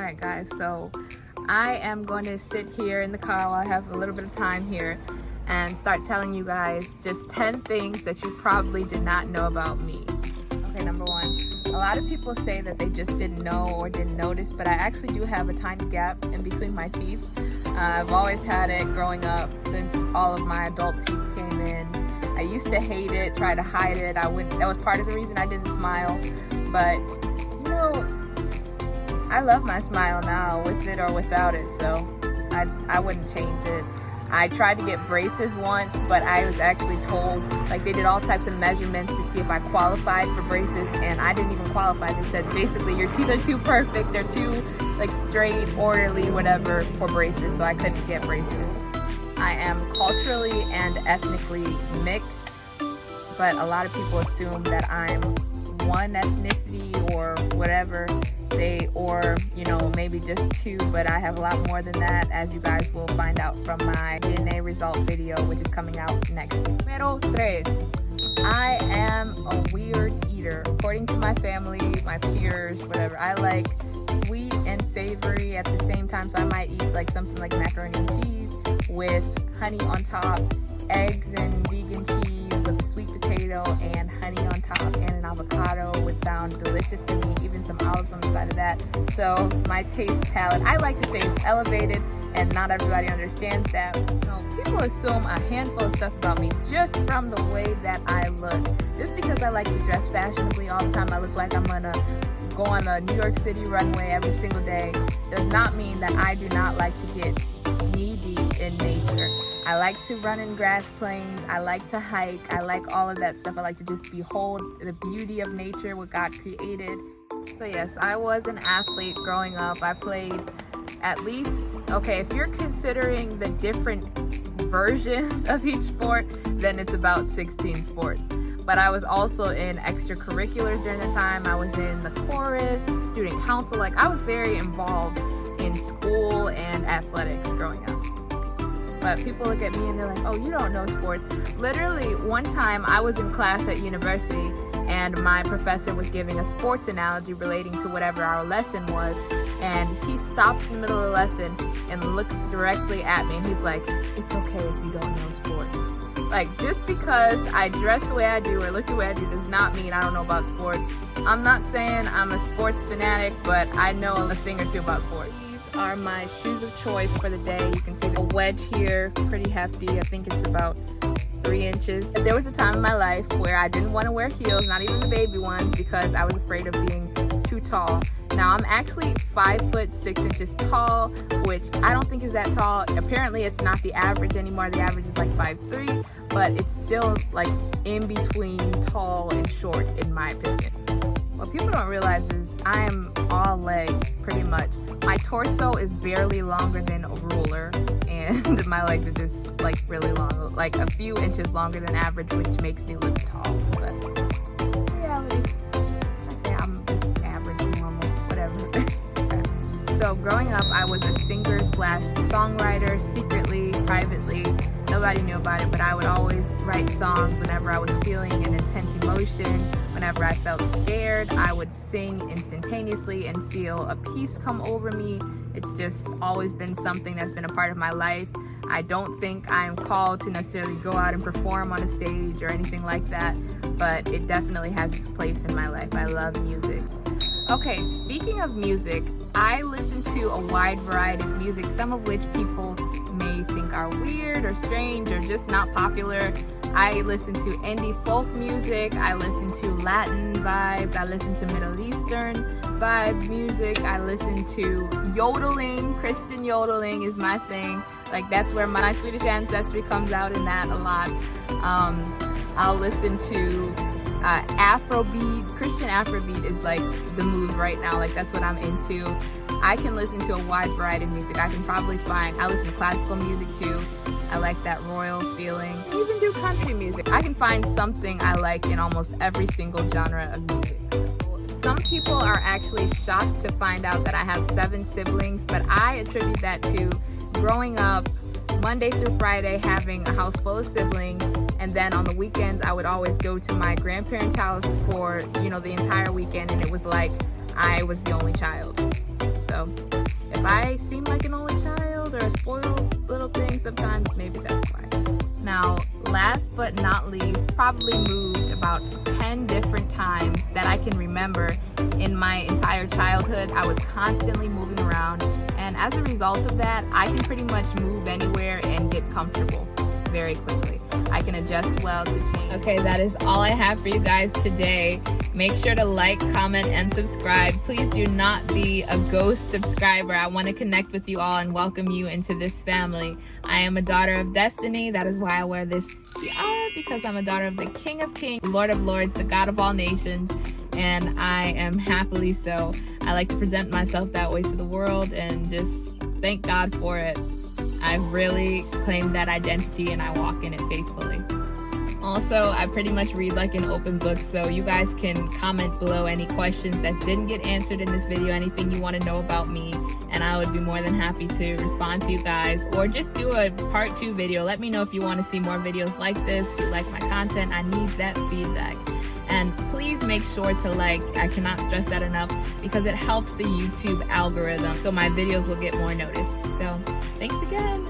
Alright guys, so I am going to sit here in the car while I have a little bit of time here and start telling you guys just 10 things that you probably did not know about me. Okay, number one, a lot of people say that they just didn't know or didn't notice, but I actually do have a tiny gap in between my teeth. I've always had it growing up since all of my adult teeth came in. I used to hate it, try to hide it. That was part of the reason I didn't smile, but you know, I love my smile now, with it or without it, so I wouldn't change it. I tried to get braces once, but I was actually told, like, they did all types of measurements to see if I qualified for braces, and I didn't even qualify. They said basically your teeth are too perfect, they're too like straight, orderly, whatever for braces, so I couldn't get braces. I am culturally and ethnically mixed, but a lot of people assume that I'm one ethnicity or whatever, or you know, maybe just two, but I have a lot more than that, as you guys will find out from my DNA result video, which is coming out next week. Número 3. I am a weird eater. According to my family, my peers, whatever, I like sweet and savory at the same time, so I might eat like something like macaroni and cheese with honey on top, eggs and vegan cheese with a sweet potato and honey on top, and an avocado would sound delicious to me, even some olives on the side of that. So my taste palette, I like to say, it's elevated, and not everybody understands that. You know, people assume a handful of stuff about me just from the way that I look. Just because I like to dress fashionably all the time, I look like I'm gonna go on the New York City runway every single day, does not mean that I do not like to get knee deep in nature. I like to run in grass plains, I like to hike, I like all of that stuff. I like to just behold the beauty of nature, what God created. So yes, I was an athlete growing up. I played at least, okay, if you're considering the different versions of each sport, then it's about 16 sports. But I was also in extracurriculars during the time. I was in the chorus, student council. Like, I was very involved in school and athletics growing up. But people look at me and they're like, oh, you don't know sports. Literally, one time I was in class at university and my professor was giving a sports analogy relating to whatever our lesson was, and he stops in the middle of the lesson and looks directly at me and he's like, it's okay if you don't know sports. Like, just because I dress the way I do or look the way I do does not mean I don't know about sports. I'm not saying I'm a sports fanatic, but I know a thing or two about sports. These are my shoes of choice for the day. You can see the wedge here, pretty hefty. I think it's about 3 inches. There was a time in my life where I didn't want to wear heels, not even the baby ones, because I was afraid of being too tall. Now I'm actually 5 foot 6 inches tall, which I don't think is that tall. Apparently it's not the average anymore. The average is like 5'3", but it's still like in between tall and short in my opinion. What people don't realize is I am all legs pretty much. My torso is barely longer than a ruler, and my legs are just like really long, like a few inches longer than average, which makes me look tall. But in reality, I say I'm just average, normal, whatever. So growing up, I was a singer/songwriter, secretly, privately. Nobody knew about it, but I would always write songs whenever I was feeling an intense emotion. Whenever I felt scared, I would sing instantaneously and feel a peace come over me. It's just always been something that's been a part of my life. I don't think I'm called to necessarily go out and perform on a stage or anything like that, but it definitely has its place in my life. I love music. Okay, speaking of music, I listen to a wide variety of music, some of which people may think are weird or strange or just not popular. I listen to indie folk music, I listen to Latin vibes, I listen to Middle Eastern vibe music, I listen to yodeling. Christian yodeling is my thing. Like, that's where my Swedish ancestry comes out in that a lot. I'll listen to Afrobeat. Christian Afrobeat is like the move right now. Like, that's what I'm into. I can listen to a wide variety of music. I listen to classical music too. I like that royal feeling. I even do country music. I can find something I like in almost every single genre of music. Some people are actually shocked to find out that I have 7 siblings, but I attribute that to growing up Monday through Friday having a house full of siblings, and then on the weekends I would always go to my grandparents' house for, you know, the entire weekend, and it was like I was the only child. So if I seem like an only child or a spoiled little thing sometimes, maybe that's why. Now, last but not least, probably moved about 10 different times that I can remember in my entire childhood. I was constantly moving around, and as a result of that, I can pretty much move anywhere and get comfortable very quickly. I can adjust well to change. Okay, that is all I have for you guys today. Make sure to like, comment, and subscribe. Please do not be a ghost subscriber. I want to connect with you all and welcome you into this family. I am a daughter of destiny. That is why I wear this tiara, because I'm a daughter of the King of Kings, Lord of Lords, the God of all nations, and I am happily so. I like to present myself that way to the world and just thank God for it. I've really claimed that identity and I walk in it faithfully. Also, I pretty much read like an open book, so you guys can comment below any questions that didn't get answered in this video, anything you want to know about me, and I would be more than happy to respond to you guys, or just do a part 2 video. Let me know if you want to see more videos like this, if you like my content. I need that feedback. And please make sure to like, I cannot stress that enough, because it helps the YouTube algorithm so my videos will get more notice. So thanks again.